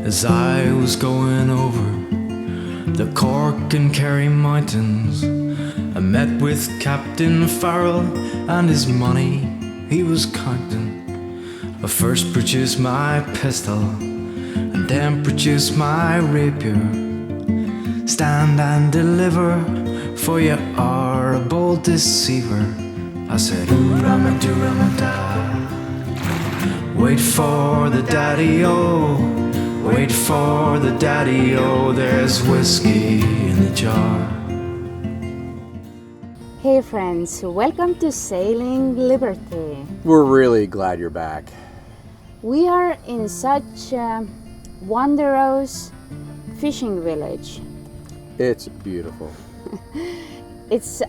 as I was going over the Cork and Kerry mountains. I met with Captain Farrell and his money he was counting. I first produced my pistol and then produced my rapier. Stand and deliver, for you are a bold deceiver. I said, ooh-rama-doo-rama-da. Wait for the daddy-o, wait for the daddy-o, there's whiskey in the jar. Hey friends, welcome to Sailing Liberty. We're really glad you're back. We are in such a wondrous fishing village. It's beautiful. It's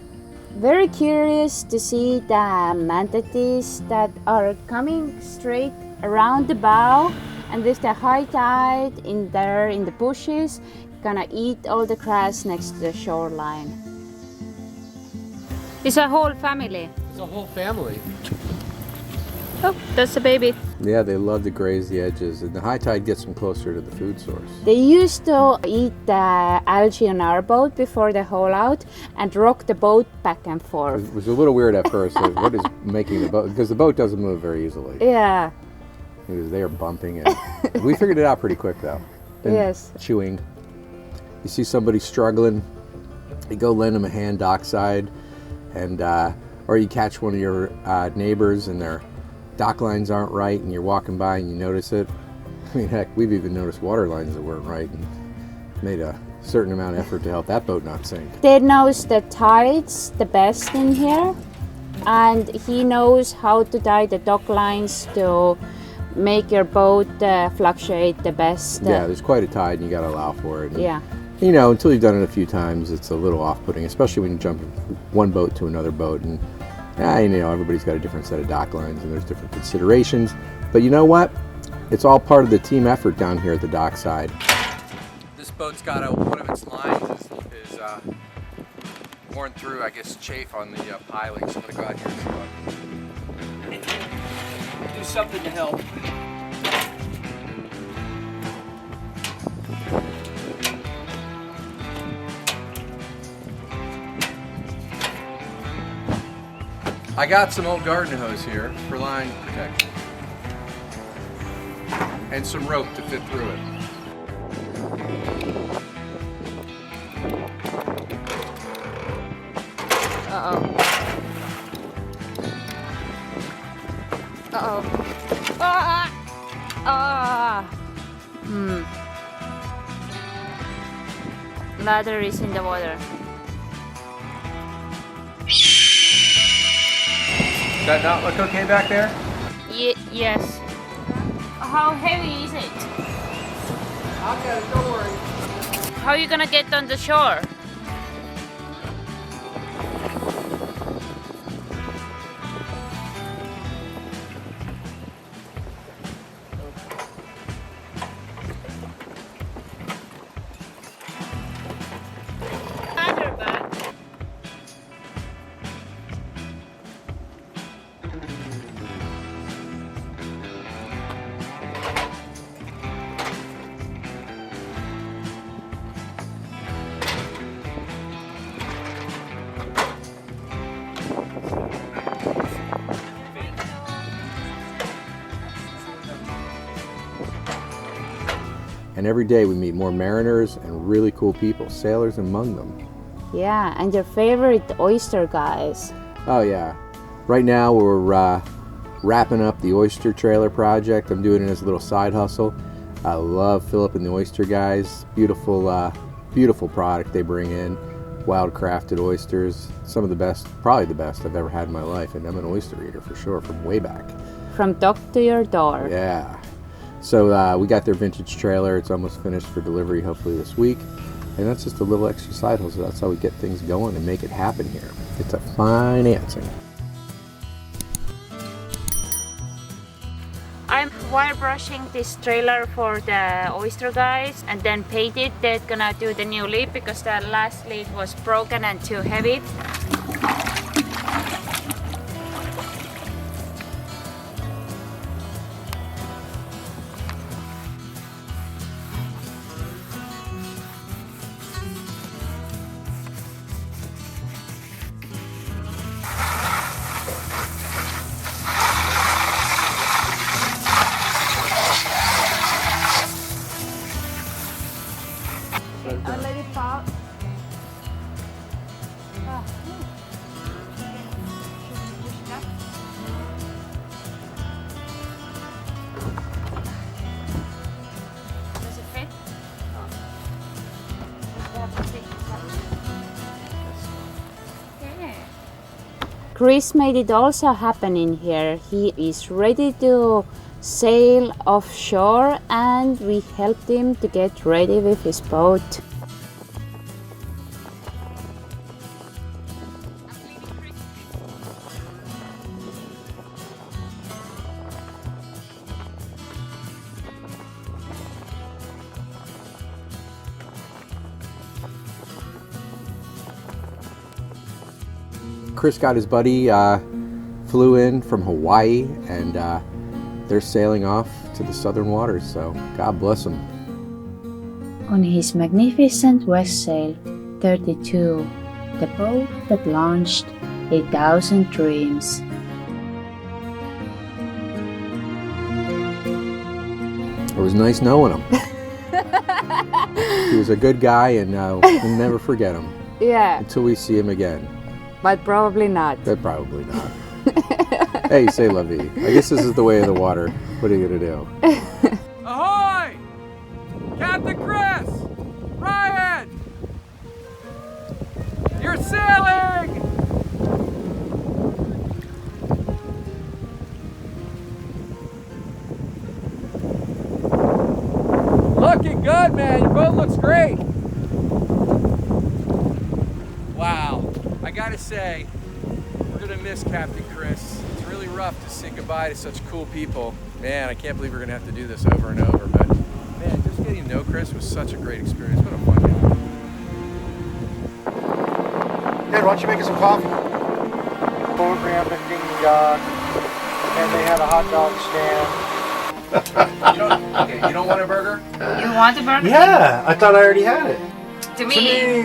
very curious to see the manatees that are coming straight around the bow, and with the high tide in there in the bushes, gonna eat all the grass next to the shoreline. It's a whole family. It's a whole family. Oh, that's the baby. Yeah, they love to graze the edges, and the high tide gets them closer to the food source. They used to eat the algae on our boat before the haul out and rock the boat back and forth. It was a little weird at first. Like, what is making the boat? Because the boat doesn't move very easily. Yeah. Because they are bumping it. We figured it out pretty quick, though. And yes. Chewing. You see somebody struggling, you go lend them a hand dockside, and or you catch one of your neighbors and their dock lines aren't right, and you're walking by and you notice it. I mean, heck, we've even noticed water lines that weren't right and made a certain amount of effort to help that boat not sink. Dad knows the tides the best in here, and he knows how to tie the dock lines to make your boat fluctuate the best. Yeah, there's quite a tide and you got to allow for it. And, yeah. you know, until you've done it a few times, it's a little off-putting, especially when you jump from one boat to another boat. And you know, everybody's got a different set of dock lines and there's different considerations. But you know what? It's all part of the team effort down here at the dockside. This boat's got one of its lines is worn through, I guess, chafe on the piling. So I'm going to go out here and do something to help. I got some old garden hose here for line protection and some rope to fit through it. Uh-oh. Uh-oh. Ah! Ah! Ladder is in the water. Does that not look okay back there? Yes. How heavy is it? I'll get it, don't worry. How are you gonna get on the shore? Ladder back. And every day we meet more mariners and really cool people, sailors among them. Yeah, and your favorite Oyster Guys. Oh yeah. Right now we're wrapping up the Oyster Trailer project. I'm doing it as a little side hustle. I love Philip and the Oyster Guys. Beautiful, beautiful product they bring in. Wild crafted oysters. Some of the best, probably the best I've ever had in my life. And I'm an oyster eater for sure, from way back. From dock to your door. Yeah. So we got their vintage trailer. It's almost finished for delivery, hopefully this week. And that's just a little extra side hustle. That's how we get things going and make it happen here. It's a financing. I'm wire brushing this trailer for the Oyster Guys and then paint it. They're gonna do the new lid because the last lid was broken and too heavy. Chris made it also happen in here. He is ready to sail offshore and we helped him to get ready with his boat. Chris got his buddy, flew in from Hawaii, and they're sailing off to the southern waters, so God bless them. On his magnificent West Sail 32, the boat that launched 1,000 dreams. It was nice knowing him. He was a good guy, and we'll never forget him Yeah, until we see him again. but probably not. But probably not. Hey, say la vie. I guess this is the way of the water. What are you gonna do? Ahoy! Captain Chris! Ryan! You're sailing! Looking good, man. Your boat looks great. Wow. I gotta say, we're gonna miss Captain Chris. It's really rough to say goodbye to such cool people. Man, I can't believe we're gonna have to do this over and over, but man, just getting to know Chris was such a great experience. What a fun guy. Dad, why don't you make us some coffee? Program at the dock, and they had a hot dog stand. You don't want a burger? You want a burger? Yeah, I thought I already had it. To me.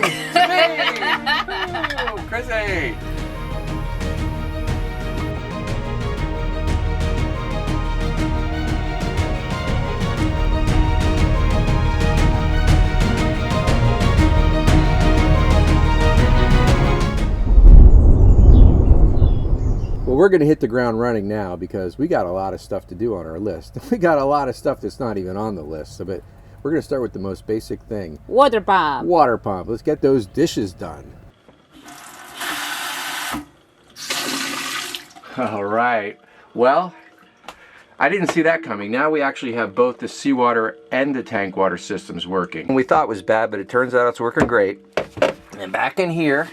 Ooh, Chrissy! Well, we're going to hit the ground running now because we got a lot of stuff to do on our list. We got a lot of stuff that's not even on the list. But we're going to start with the most basic thing. Water pump. Water pump. Let's get those dishes done. All right. Well, I didn't see that coming. Now we actually have both the seawater and the tank water systems working. We thought it was bad, but it turns out it's working great. And back in here,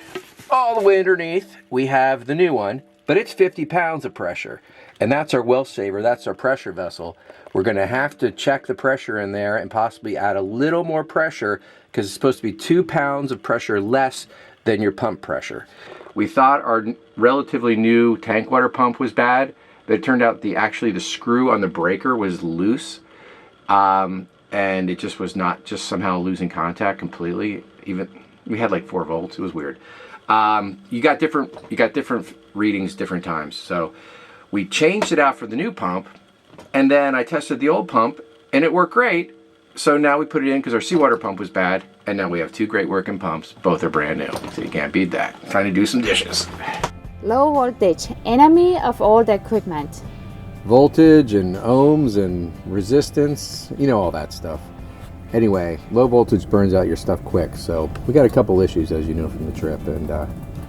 all the way underneath, we have the new one, but it's 50 pounds of pressure. And that's our well saver, that's our pressure vessel. We're gonna have to check the pressure in there and possibly add a little more pressure because it's supposed to be 2 pounds of pressure less than your pump pressure. We thought our relatively new tank water pump was bad, but it turned out actually the screw on the breaker was loose. And it just was not, just somehow losing contact completely. Even, we had like 4 volts, it was weird. You got different readings different times. So we changed it out for the new pump, and then I tested the old pump and it worked great. So now we put it in because our seawater pump was bad, and now we have 2 great working pumps. Both are brand new, so you can't beat that. Time to do some dishes. Low voltage, enemy of all the equipment. Voltage and ohms and resistance, you know, all that stuff. Anyway, low voltage burns out your stuff quick, so we got a couple issues, as you know from the trip, and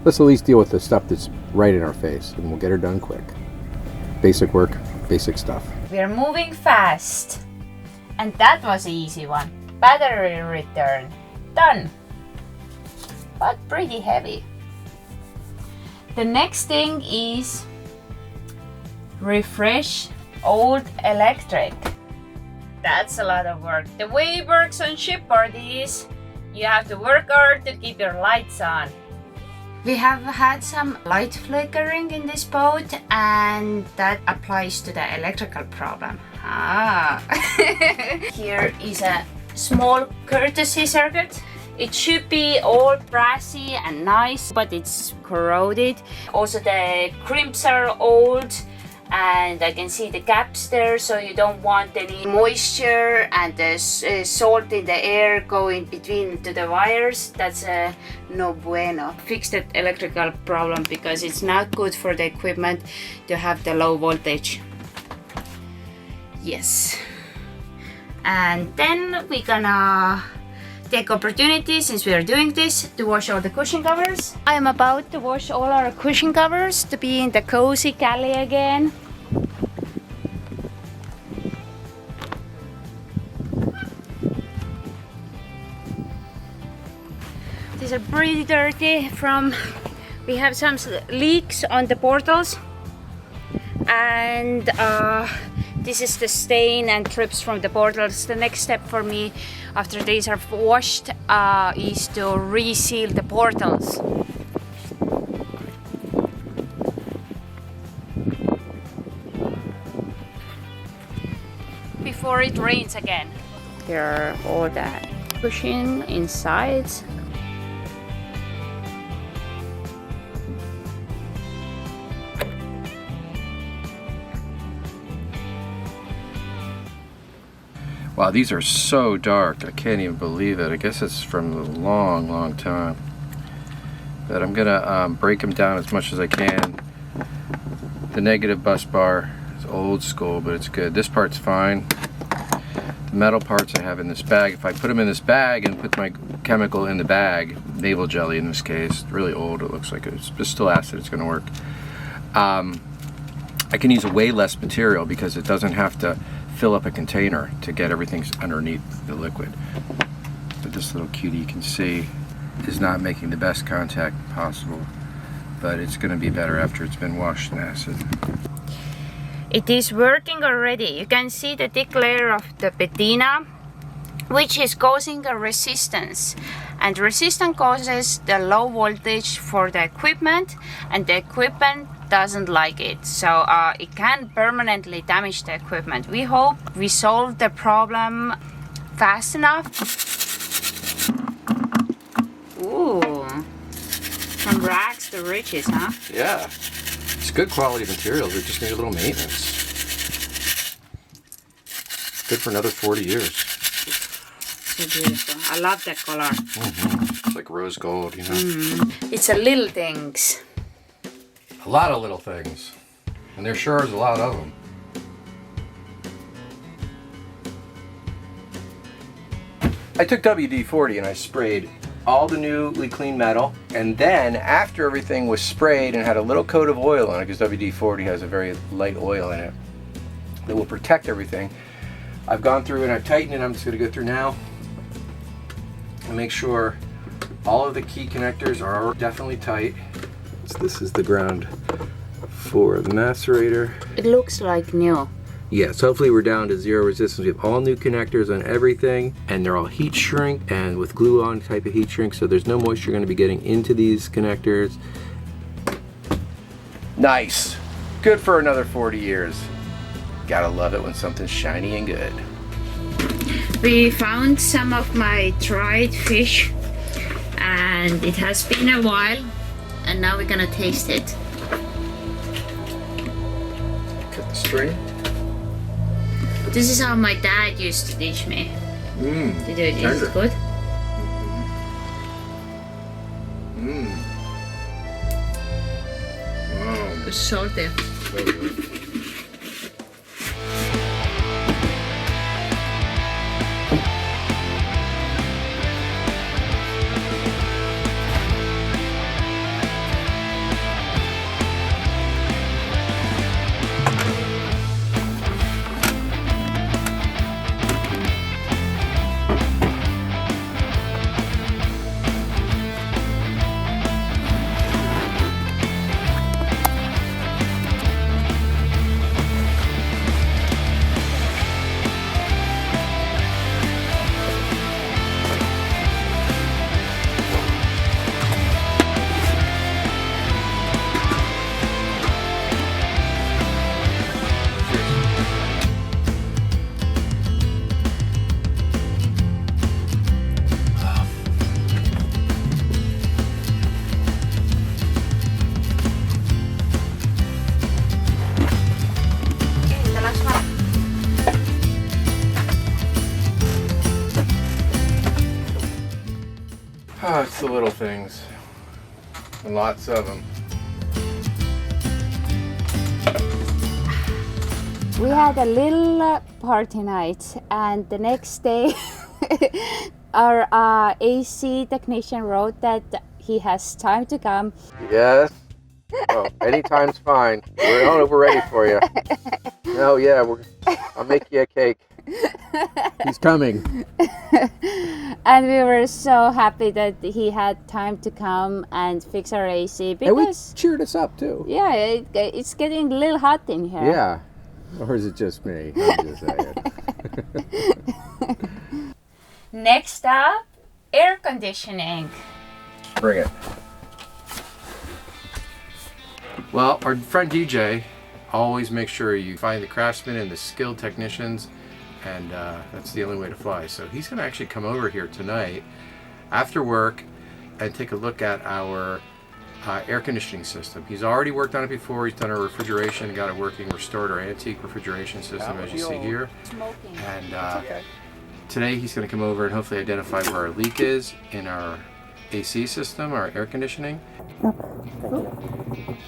let's at least deal with the stuff that's right in our face, and we'll get her done quick. Basic work, basic stuff. We're moving fast. And that was an easy one. Battery return. Done. But pretty heavy. The next thing is refresh old electric. That's a lot of work. The way it works on shipboard is you have to work hard to keep your lights on. We have had some light flickering in this boat, and that applies to the electrical problem. Here is a small courtesy circuit. It should be all brassy and nice, but it's corroded. Also the crimps are old, and I can see the gaps there, so you don't want any moisture and the salt in the air going between to the wires. That's no bueno. Fix that electrical problem because it's not good for the equipment to have the low voltage. Yes. And then we're gonna take opportunity, since we are doing this, to wash all the cushion covers. I am about to wash all our cushion covers to be in the cozy galley again. These are pretty dirty we have some leaks on the portals, and this is the stain and drips from the portals. The next step for me after these are washed is to reseal the portals. Before it rains again. Here are all the cushion inside. Wow, these are so dark. I can't even believe it. I guess it's from a long, long time. But I'm gonna break them down as much as I can. The negative bus bar is old school, but it's good. This part's fine. The metal parts I have in this bag. If I put them in this bag and put my chemical in the bag, navel jelly in this case, really old, it looks like it's still acid, it's gonna work. I can use way less material because it doesn't have to fill up a container to get everything underneath the liquid. But this little cutie, you can see, is not making the best contact possible, but it's going to be better after it's been washed in acid. It is working already. You can see the thick layer of the patina, which is causing a resistance, and resistance causes the low voltage for the equipment, and the equipment doesn't like it, so it can permanently damage the equipment. We hope we solve the problem fast enough. Ooh, from rags to riches, huh? Yeah, it's good quality materials. It just need a little maintenance. Good for another 40 years. So beautiful. I love that color. It's like rose gold, you know. It's a little things. A lot of little things, and there sure is a lot of them. I took WD-40 and I sprayed all the newly clean metal, and then after everything was sprayed and had a little coat of oil on it, because WD-40 has a very light oil in it that will protect everything, I've gone through and I've tightened it. I'm just going to go through now and make sure all of the key connectors are definitely tight. So this is the ground for the macerator. It looks like new. Yes, hopefully we're down to zero resistance. We have all new connectors on everything, and they're all heat shrink and with glue on type of heat shrink, so there's no moisture going to be getting into these connectors. Nice. Good for another 40 years. Gotta love it when something's shiny and good. We found some of my dried fish, and it has been a while. And now we're gonna taste it. Cut the string. This is how my dad used to teach me to do it. Is it good? Wow. It's salty. So good. Oh, it's the little things. And lots of them. We had a little party night, and the next day our AC technician wrote that he has time to come. Yes. Oh, anytime's fine. We're ready for you. No, yeah, I'll make you a cake. He's coming. And we were so happy that he had time to come and fix our AC And we because cheered us up too. yeah, it's getting a little hot in here. Yeah. Or is it just me? I'm just saying. Next up, air conditioning. Bring it. Well, our friend DJ always makes sure you find the craftsmen and the skilled technicians, and that's the only way to fly. So he's going to actually come over here tonight after work and take a look at our air conditioning system. He's already worked on it before. He's done our refrigeration, got it working, restored our antique refrigeration system, as you see here. Smoking. And today he's going to come over and hopefully identify where our leak is in our AC system, our air conditioning.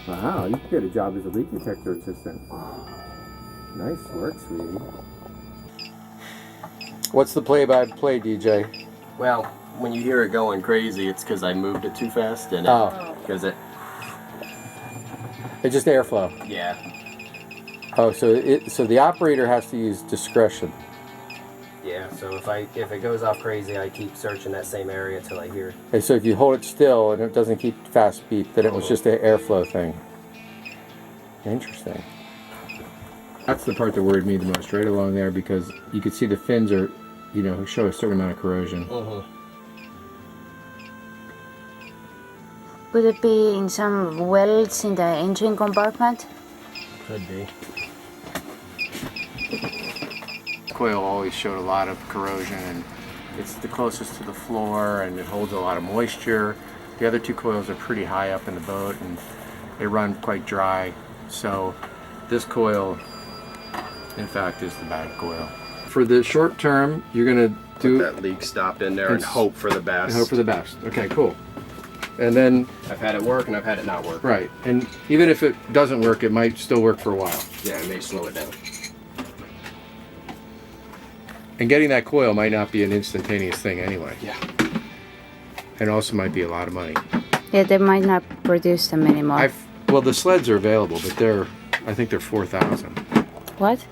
Wow, you did a job as a leak detector assistant. Nice work, sweetie. What's the play-by-play, DJ? Well, when you hear it going crazy, it's because I moved it too fast, and because It's just airflow. yeah. Oh, so the operator has to use discretion. Yeah, so if it goes off crazy, I keep searching that same area till I hear it. And so if you hold it still and it doesn't keep fast beep, then it was just an airflow thing. Interesting. That's the part that worried me the most, right along there, because you could see the fins are, show a certain amount of corrosion. Could it be in some welds in the engine compartment? Could be. Coil always showed a lot of corrosion, and it's the closest to the floor and it holds a lot of moisture. The other two coils are pretty high up in the boat and they run quite dry. So this coil, in fact, is the bad coil. For the short term, you're going to do Put that leak stopped in there and hope for the best. hope for the best. Okay, cool. And then, I've had it work and I've had it not work. right, and even if it doesn't work, it might still work for a while. Yeah, it may slow it down. And getting that coil might not be an instantaneous thing anyway. Yeah. And also might be a lot of money. Yeah, they might not produce them anymore. Well, the sleds are available, but I think they're 4,000. What?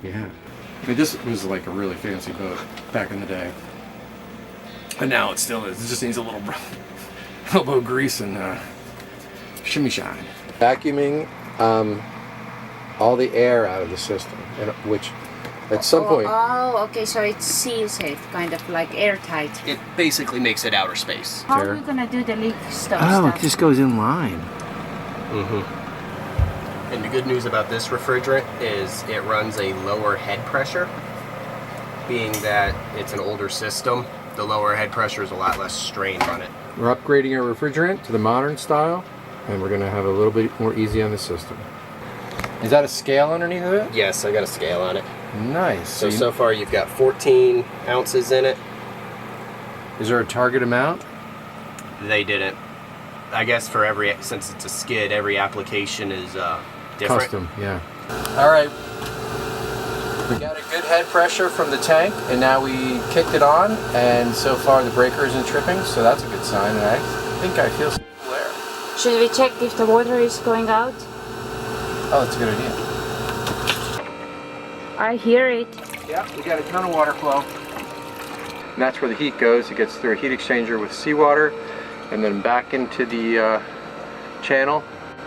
Yeah. I mean, this was like a really fancy boat back in the day. And now it still is. It just needs a little elbow grease and shimmy shine. Vacuuming all the air out of the system, which at some point... Oh, okay, so it seals it, kind of like airtight. It basically makes it outer space. How are you gonna do the leak stuff? Oh, it just goes in line. And the good news about this refrigerant is it runs a lower head pressure. Being that it's an older system, the lower head pressure is a lot less strain on it. We're upgrading our refrigerant to the modern style, and we're going to have a little bit more easy on the system. Is that a scale underneath of it? Yes, I got a scale on it. Nice. So far you've got 14 ounces in it. Is there a target amount? They didn't. I guess since it's a skid, every application is different. Custom, yeah. All right. We got a good head pressure from the tank, and now we kicked it on, and so far the breaker isn't tripping, so that's a good sign, and I think I feel some cool air. Should we check if the water is going out? Oh, that's a good idea. I hear it. Yeah, we got a ton of water flow. And that's where the heat goes. It gets through a heat exchanger with seawater, and then back into the channel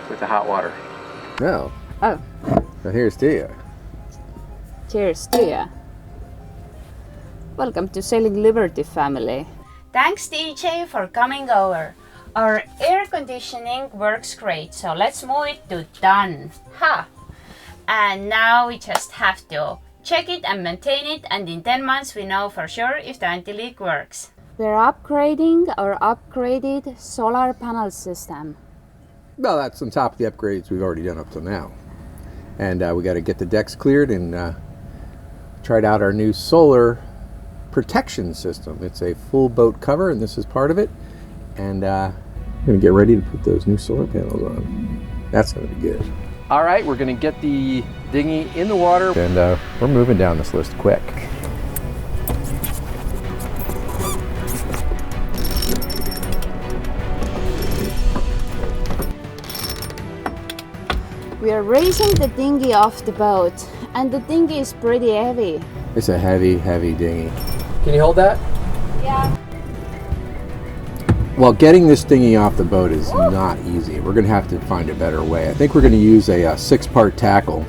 with the hot water. No. Oh, So here's to you. cheers to ya. Welcome to Sailing Liberty family. Thanks DJ for coming over. Our air conditioning works great, so let's move it to done. Ha! And now we just have to check it and maintain it, and in 10 months we know for sure if the anti-leak works. We're upgrading our upgraded solar panel system. Well, that's on top of the upgrades we've already done up till now. And we got to get the decks cleared and tried out our new solar protection system. It's a full boat cover, and this is part of it. And I'm going to get ready to put those new solar panels on. That's going to be good. All right, we're going to get the dinghy in the water. And we're moving down this list quick. We are raising the dinghy off the boat, and the dinghy is pretty heavy. It's a heavy, heavy dinghy. Can you hold that? Yeah. Well, getting this dinghy off the boat is not easy. We're going to have to find a better way. I think we're going to use a 6-part tackle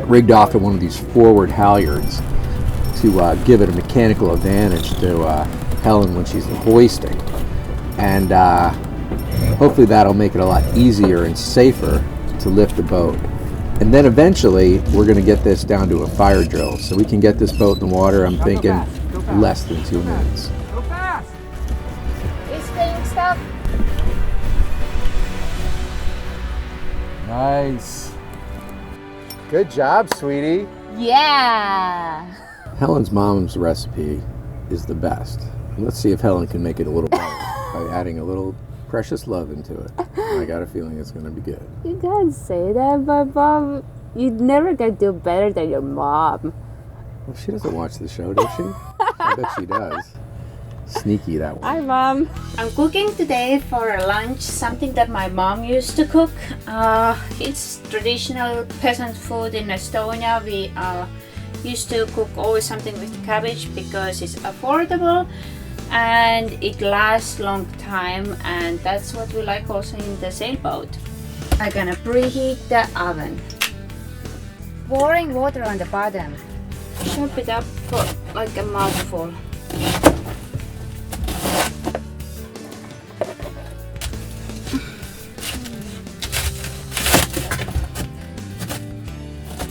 rigged off to one of these forward halyards to give it a mechanical advantage to Helen when she's hoisting. And hopefully that'll make it a lot easier and safer to lift the boat. And then eventually we're going to get this down to a fire drill so we can get this boat in the water, I'm thinking, less than 2 minutes. Go fast! It's being stuck. Nice. Good job, sweetie. Yeah. Helen's mom's recipe is the best. Let's see if Helen can make it a little better by adding a little precious love into it. I got a feeling it's going to be good. You can't say that, but Mom, you never can do better than your mom. Well, she doesn't watch the show, does she? I bet she does. Sneaky, that one. Hi, Mom. I'm cooking today for lunch something that my mom used to cook. It's traditional peasant food in Estonia. We used to cook always something with cabbage because it's affordable and it lasts long time, and that's what we like also in the sailboat. I'm gonna preheat the oven. Pouring water on the bottom. Chop it up for like a mouthful.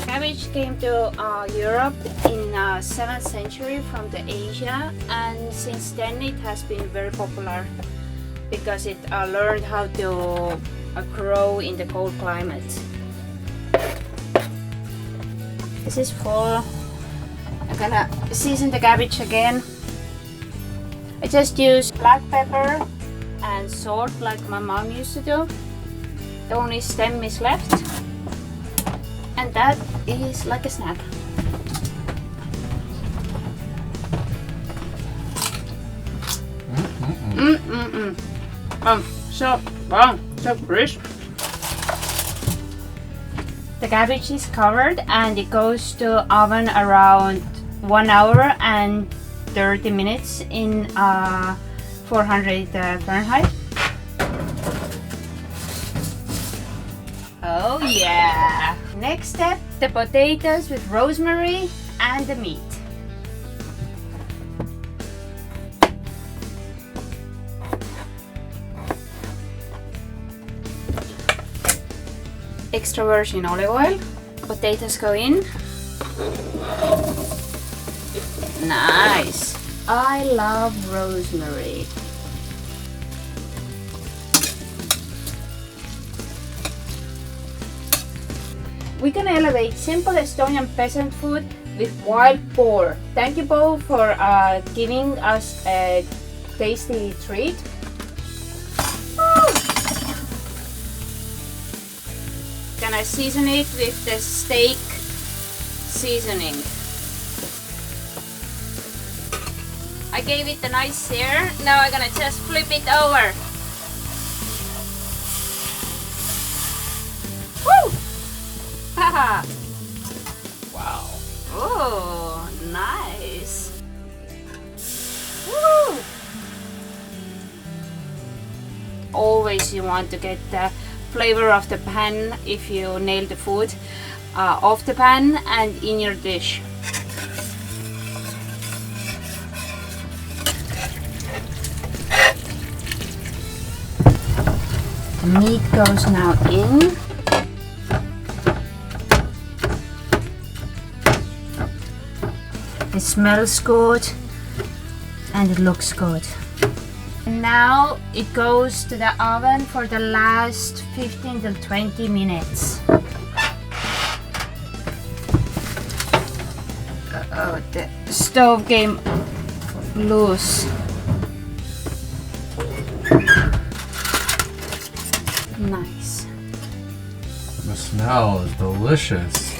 Cabbage came to Europe in 7th century from the Asia, and since then it has been very popular because it learned how to grow in the cold climate. This is full. I'm gonna season the cabbage again. I just use black pepper and salt like my mom used to do. The only stem is left. And that is like a snack. So fresh. The cabbage is covered and it goes to oven around 1 hour and 30 minutes in 400 Fahrenheit. Oh yeah! Next step, the potatoes with rosemary and the meat. Extra virgin olive oil. Potatoes go in. Nice! I love rosemary. We're gonna elevate simple Estonian peasant food with wild boar. Thank you, Bo, for giving us a tasty treat. Gonna season it with the steak seasoning. I gave it a nice sear. Now I'm gonna just flip it over. Woo! Haha! Wow. Oh, nice. Woo! Always you want to get the flavor of the pan if you nail the food off the pan and in your dish. Meat goes now in. It smells good and it looks good. Now it goes to the oven for the last 15 to 20 minutes. Oh, the stove came loose. Nice. The smell is delicious.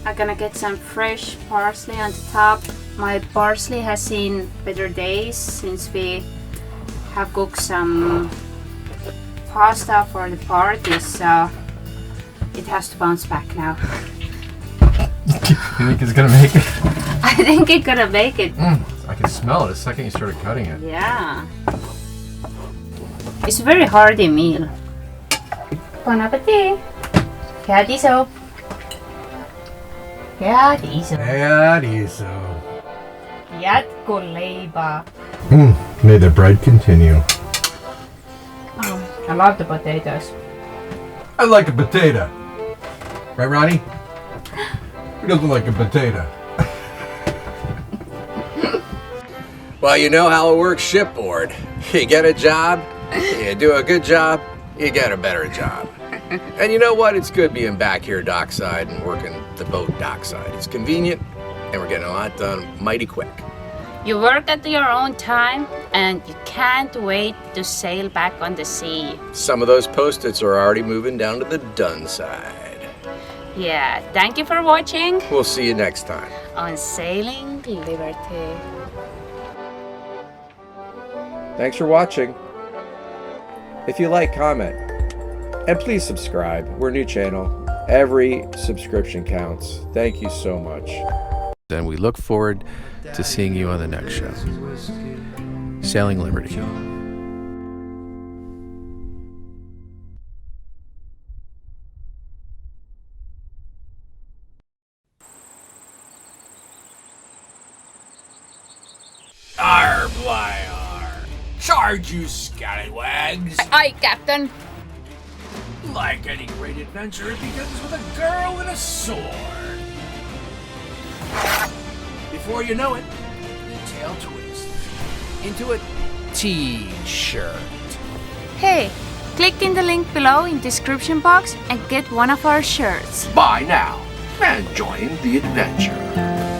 I'm gonna get some fresh parsley on the top. My parsley has seen better days since we have cooked some pasta for the party, so it has to bounce back now. You think it's gonna make it? I think it's gonna make it. I can smell it the second you started cutting it. Yeah. It's a very hearty meal. Bon appetit! Head iso! Head iso! Head iso! Jätku leiba! May the bread continue. Oh, I love the potatoes. I like a potato. Right, Ronnie? Who doesn't like a potato? Well, you know how it works shipboard. You get a job, you do a good job, you get a better job. And you know what? It's good being back here dockside and working the boat dockside. It's convenient, and we're getting a lot done mighty quick. You work at your own time, and you can't wait to sail back on the sea. Some of those Post-its are already moving down to the done side. Yeah, thank you for watching We'll see you next time. on Sailing Liberty. Thanks for watching. If you like, comment. And please subscribe. We're a new channel. Every subscription counts. Thank you so much. And we look forward to seeing you on the next show. Sailing Liberty. Arr, why, arr. Charge, you scallywags. Aye, Captain. Like any great adventure, it begins with a girl and a sword. Before you know it, the tail twists into a t-shirt. Hey, click in the link below in description box and get one of our shirts. Buy now and join the adventure.